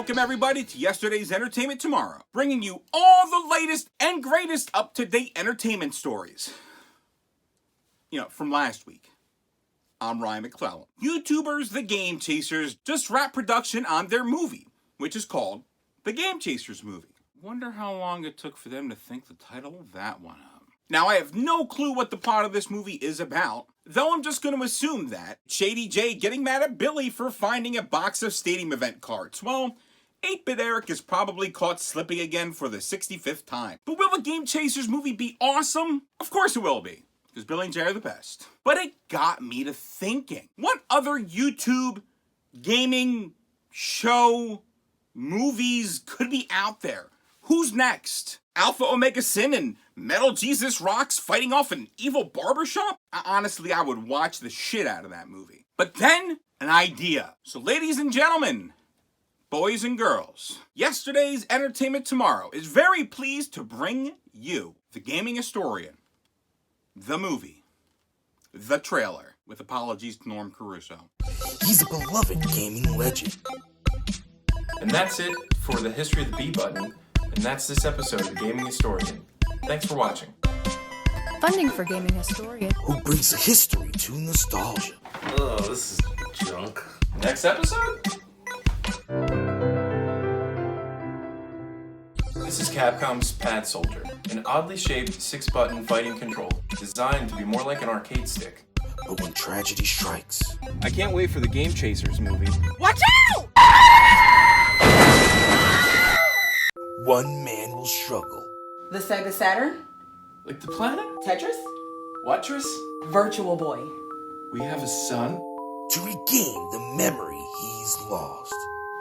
Welcome everybody to yesterday's Entertainment Tomorrow, bringing you all the latest and greatest up-to-date entertainment stories. From last week. I'm Ryan McClellan. YouTubers The Game Chasers just wrapped production on their movie, which is called The Game Chasers Movie. Wonder how long it took for them to think the title of that one up. Now, I have no clue what the plot of this movie is about, though I'm just going to assume that Shady J getting mad at Billy for finding a box of stadium event cards. Well, 8-Bit Eric is probably caught slipping again for the 65th time. But will the Game Chasers movie be awesome? Of course it will be, because Billy and Jay are the best. But it got me to thinking, what other YouTube gaming show movies could be out there? Who's next? Alpha Omega Sin and Metal Jesus Rocks fighting off an evil barbershop? Honestly, I would watch the shit out of that movie. But then, an idea. So ladies and gentlemen, boys and girls, yesterday's Entertainment Tomorrow is very pleased to bring you The Gaming Historian, the movie, the trailer, with apologies to Norm Caruso. He's a beloved gaming legend. And that's it for the History of the B button. And that's this episode of Gaming Historian. Thanks for watching. Funding for Gaming Historian. Who brings a history to nostalgia. Oh, this is junk. Next episode? This is Capcom's Pad Soldier, an oddly shaped 6-button fighting controller designed to be more like an arcade stick. But when tragedy strikes... I can't wait for the Game Chasers movie. Watch out! one man will struggle. The Sega Saturn? Like the planet? Tetris? Watchers? Virtual Boy. We have a son? To regain the memory he's lost.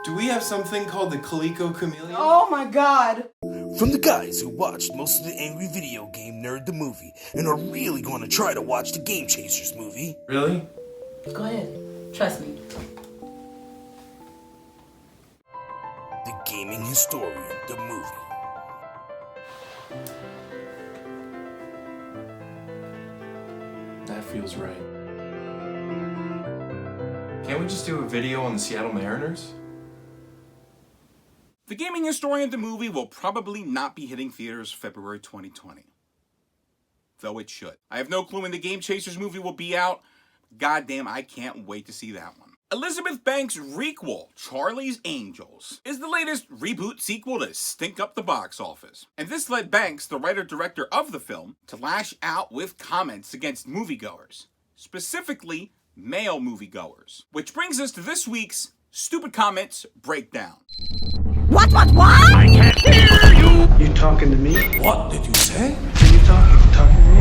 Do we have something called the Coleco Chameleon? Oh my god! From the guys who watched most of the Angry Video Game Nerd the movie and are really going to try to watch the Game Chasers movie. Really? Go ahead. Trust me. The Gaming Historian, the movie. That feels right. Can't we just do a video on the Seattle Mariners? The Gaming Historian, the movie, will probably not be hitting theaters February 2020. Though it should. I have no clue when the Game Chasers movie will be out. Goddamn, I can't wait to see that one. Elizabeth Banks' requel, Charlie's Angels, is the latest reboot sequel to stink up the box office. And this led Banks, the writer-director of the film, to lash out with comments against moviegoers. Specifically, male moviegoers. Which brings us to this week's Stupid Comments Breakdown. What? I can't hear you! You talking to me? What did you say? Are you talking to me?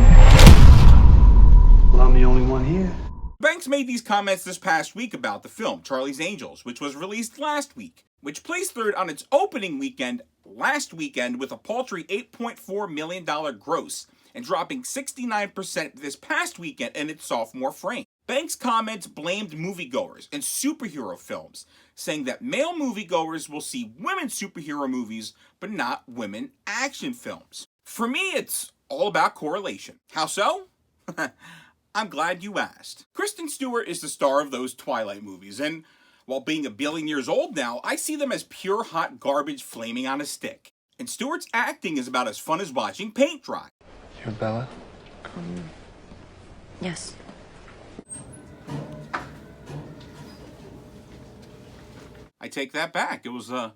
Well, I'm the only one here. Banks made these comments this past week about the film, Charlie's Angels, which was released last week, which placed third on its opening weekend last weekend with a paltry $8.4 million gross, and dropping 69% this past weekend in its sophomore frame. Banks' comments blamed moviegoers and superhero films, saying that male moviegoers will see women superhero movies, but not women action films. For me, it's all about correlation. How so? I'm glad you asked. Kristen Stewart is the star of those Twilight movies, and while being a billion years old now, I see them as pure hot garbage flaming on a stick. And Stewart's acting is about as fun as watching paint dry. You're Bella? Yes. I take that back. It was a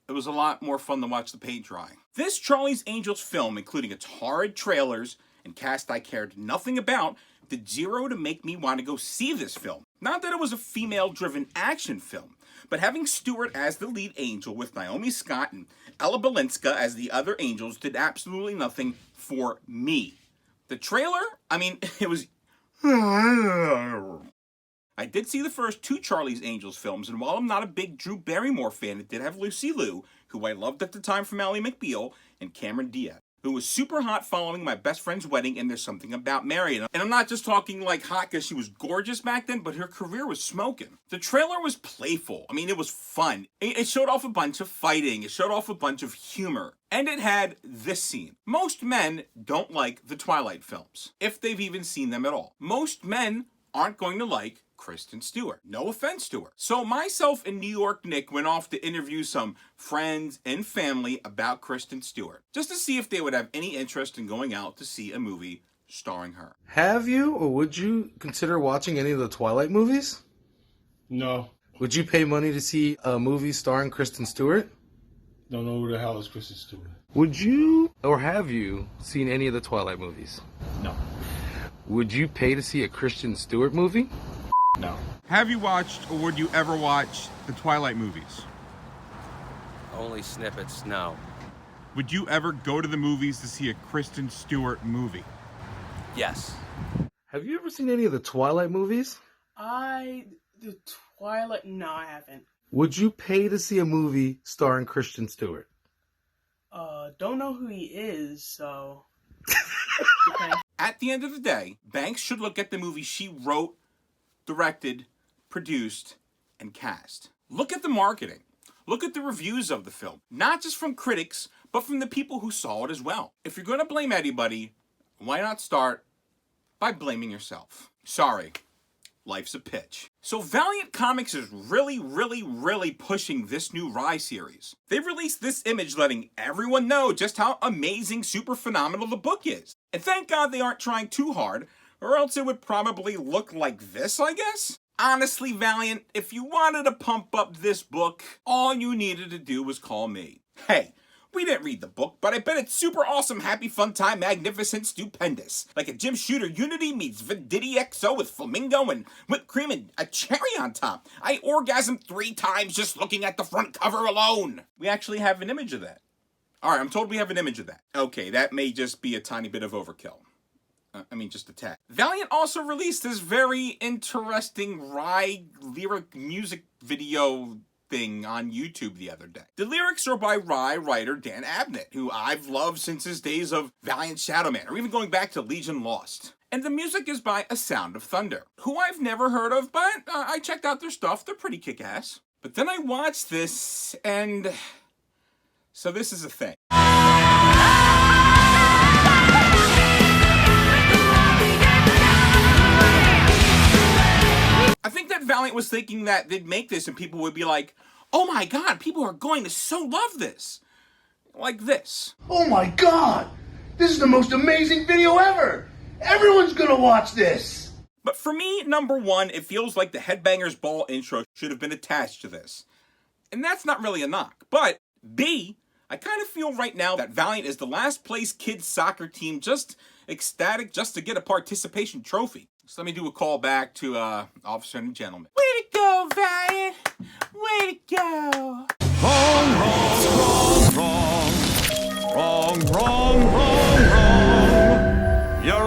lot more fun to watch the paint dry. This Charlie's Angels film, including its horrid trailers and cast I cared nothing about, did zero to make me want to go see this film. Not that it was a female-driven action film, but having Stewart as the lead angel with Naomi Scott and Ella Balinska as the other angels did absolutely nothing for me. The trailer, it was... I did see the first two Charlie's Angels films, and while I'm not a big Drew Barrymore fan, it did have Lucy Liu, who I loved at the time from Ally McBeal, and Cameron Diaz, who was super hot following my best friend's wedding and There's Something About Mary. And I'm not just talking like hot because she was gorgeous back then, but her career was smoking. The trailer was playful. It was fun. It showed off a bunch of fighting. It showed off a bunch of humor. And it had this scene. Most men don't like the Twilight films, if they've even seen them at all. Most men aren't going to like Kristen Stewart. No offense to her. So myself and New York Nick went off to interview some friends and family about Kristen Stewart, just to see if they would have any interest in going out to see a movie starring her. Have you, or would you consider watching any of the Twilight movies? No. Would you pay money to see a movie starring Kristen Stewart? Don't know who the hell is Kristen Stewart. Would you, or have you, seen any of the Twilight movies? No. Would you pay to see a Kristen Stewart movie? No. Have you watched, or would you ever watch, the Twilight movies? Only snippets, no. Would you ever go to the movies to see a Kristen Stewart movie? Yes. Have you ever seen any of the Twilight movies? The Twilight? No, I haven't. Would you pay to see a movie starring Kristen Stewart? Don't know who he is, so... At the end of the day, Banks should look at the movie she wrote, directed, produced, and cast. Look at the marketing. Look at the reviews of the film. Not just from critics, but from the people who saw it as well. If you're going to blame anybody, why not start by blaming yourself? Sorry, life's a pitch. So Valiant Comics is really pushing this new Rye series. They've released this image letting everyone know just how amazing, super phenomenal the book is. And thank God they aren't trying too hard, or else it would probably look like this, I guess? Honestly, Valiant, if you wanted to pump up this book, all you needed to do was call me. Hey, we didn't read the book, but I bet it's super awesome, happy, fun time, magnificent, stupendous. Like a Jim Shooter Unity meets Vididi XO with flamingo and whipped cream and a cherry on top. I orgasmed 3 times just looking at the front cover alone. We actually have an image of that. Alright, I'm told we have an image of that. Okay, that may just be a tiny bit of overkill. Just a tad. Valiant also released this very interesting Rye lyric music video thing on YouTube the other day. The lyrics are by Rye writer Dan Abnett, who I've loved since his days of Valiant Shadowman, or even going back to Legion Lost. And the music is by A Sound of Thunder, who I've never heard of, but I checked out their stuff. They're pretty kick-ass. But then I watched this, and... so this is a thing. I think that Valiant was thinking that they'd make this and people would be like, oh my god, people are going to so love this. Like this. Oh my god! This is the most amazing video ever! Everyone's gonna watch this! But for me, number one, it feels like the Headbangers Ball intro should have been attached to this. And that's not really a knock. But B, I kind of feel right now that Valiant is the last place kids soccer team just ecstatic just to get a participation trophy. So let me do a call back to Officer and Gentleman. Way to go, Valiant! Way to go! Wrong. You're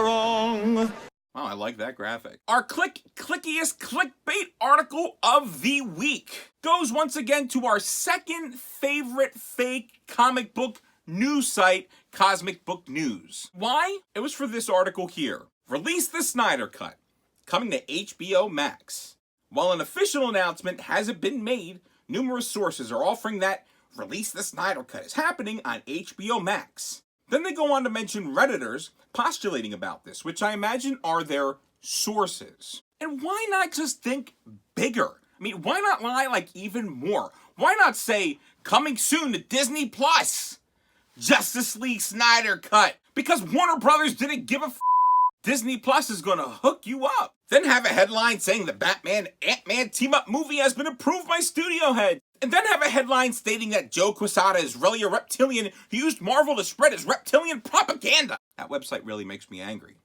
wrong. Wow, I like that graphic. Our Click Clickiest Clickbate Article of the week goes once again to our second favorite fake comic book news site, Cosmic Book News. Why? It was for this article here. Release the Snyder Cut, coming to HBO Max. While an official announcement hasn't been made, numerous sources are offering that Release the Snyder Cut is happening on HBO Max. Then they go on to mention Redditors postulating about this, which I imagine are their sources. And why not just think bigger? I mean, why not lie like even more? Why not say, coming soon to Disney Plus? Justice League Snyder Cut. Because Warner Brothers didn't give a f***. Disney Plus is gonna hook you up. Then have a headline saying the Batman Ant-Man team-up movie has been approved by studio heads. And then have a headline stating that Joe Quesada is really a reptilian who used Marvel to spread his reptilian propaganda. That website really makes me angry.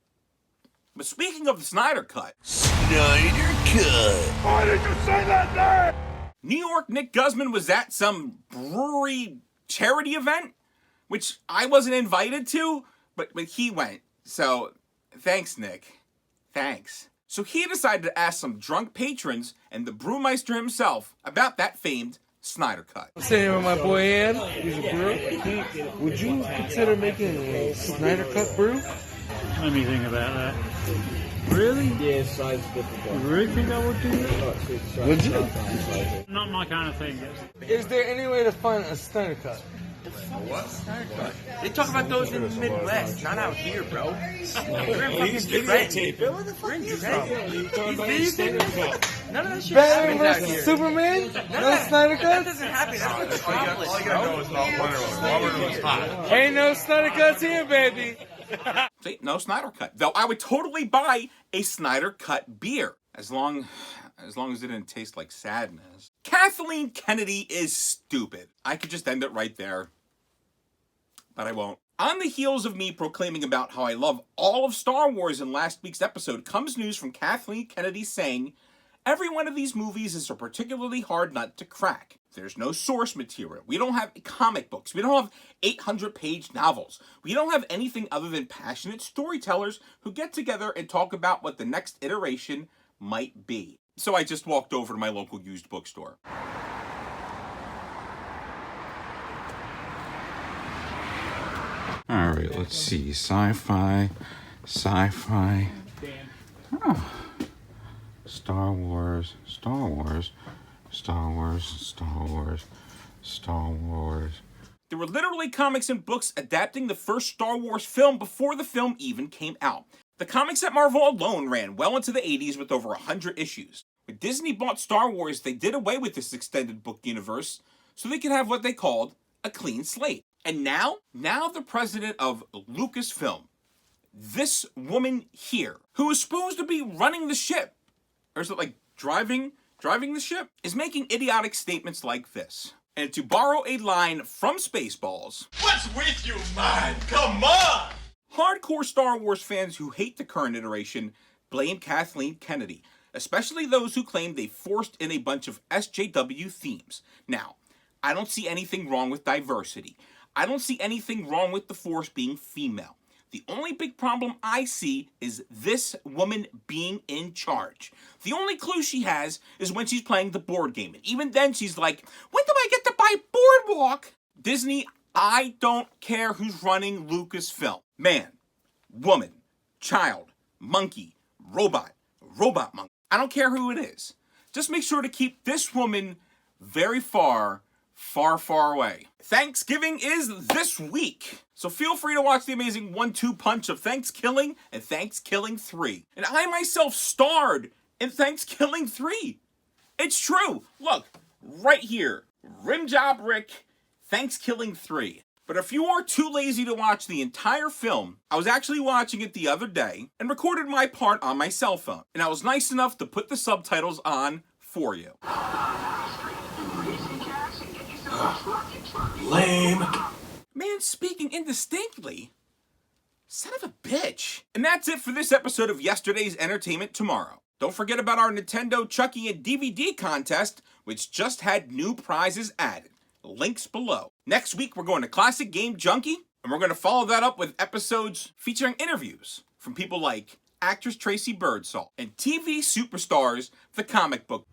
But speaking of the Snyder Cut. Snyder Cut! Why did you say that name? New York Nick Guzman was at some brewery charity event, which I wasn't invited to, but he went. So, thanks, Nick. Thanks. So he decided to ask some drunk patrons and the brewmeister himself about that famed Snyder Cut. I'm sitting here with my boy Ed. He's a brewer. Would you consider making a Snyder Cut brew? Let me think about that. Really? Yeah, size different. You really think I would do that? Would you? Not my kind of thing. Is there any way to find a Snyder Cut? The What? Snyder Cut. They talk about those in the Midwest, not out here, bro. He's videotaping. We're in Trent. You talking about the Snyder Cut? None of that shit Batman happens out vs. here. Superman? None of No that- Snyder That Cut? doesn't happen out in All Metropolis, you gotta know is about Wonder Woman. Wonder Woman's hot. Ain't no Snyder Cuts here, baby. See, no Snyder Cut. Though I would totally buy a Snyder Cut beer. As long as it didn't taste like sadness. Kathleen Kennedy is stupid. I could just end it right there. But I won't. On the heels of me proclaiming about how I love all of Star Wars in last week's episode comes news from Kathleen Kennedy saying, every one of these movies is a particularly hard nut to crack. There's no source material. We don't have comic books. We don't have 800-page novels. We don't have anything other than passionate storytellers who get together and talk about what the next iteration might be. So I just walked over to my local used bookstore. All right, let's see. Sci-fi. Oh. Star Wars. There were literally comics and books adapting the first Star Wars film before the film even came out. The comics at Marvel alone ran well into the 80s with over 100 issues. When Disney bought Star Wars, they did away with this extended book universe so they could have what they called a clean slate. And now the president of Lucasfilm, this woman here, who is supposed to be running the ship, or is it like driving the ship, is making idiotic statements like this. And to borrow a line from Spaceballs, What's with you, man? Come on! hardcore Star Wars fans who hate the current iteration blame Kathleen Kennedy, especially those who claim they forced in a bunch of SJW themes. Now, I don't see anything wrong with diversity. I don't see anything wrong with the Force being female. The only big problem I see is this woman being in charge. The only clue she has is when she's playing the board game. And even then she's like, when do I get to buy Boardwalk? Disney, I don't care who's running Lucasfilm. Man, woman, child, monkey, robot monkey. I don't care who it is. Just make sure to keep this woman very far away. Thanksgiving is this week, so feel free to watch the amazing 1-2 punch of Thanksgiving and Thanksgiving 3. And I myself starred in Thanksgiving 3. It's true. Look, right here. Rim Job Rick, Thanksgiving 3. But if you are too lazy to watch the entire film, I was actually watching it the other day and recorded my part on my cell phone. And I was nice enough to put the subtitles on for you. Lame. Man speaking indistinctly. Son of a bitch. And that's it for this episode of Yesterday's Entertainment Tomorrow. Don't forget about our Nintendo Chucky and DVD contest, which just had new prizes added. Links below. Next week, we're going to Classic Game Junkie, and we're going to follow that up with episodes featuring interviews from people like actress Tracy Birdsall and TV superstars, the comic book.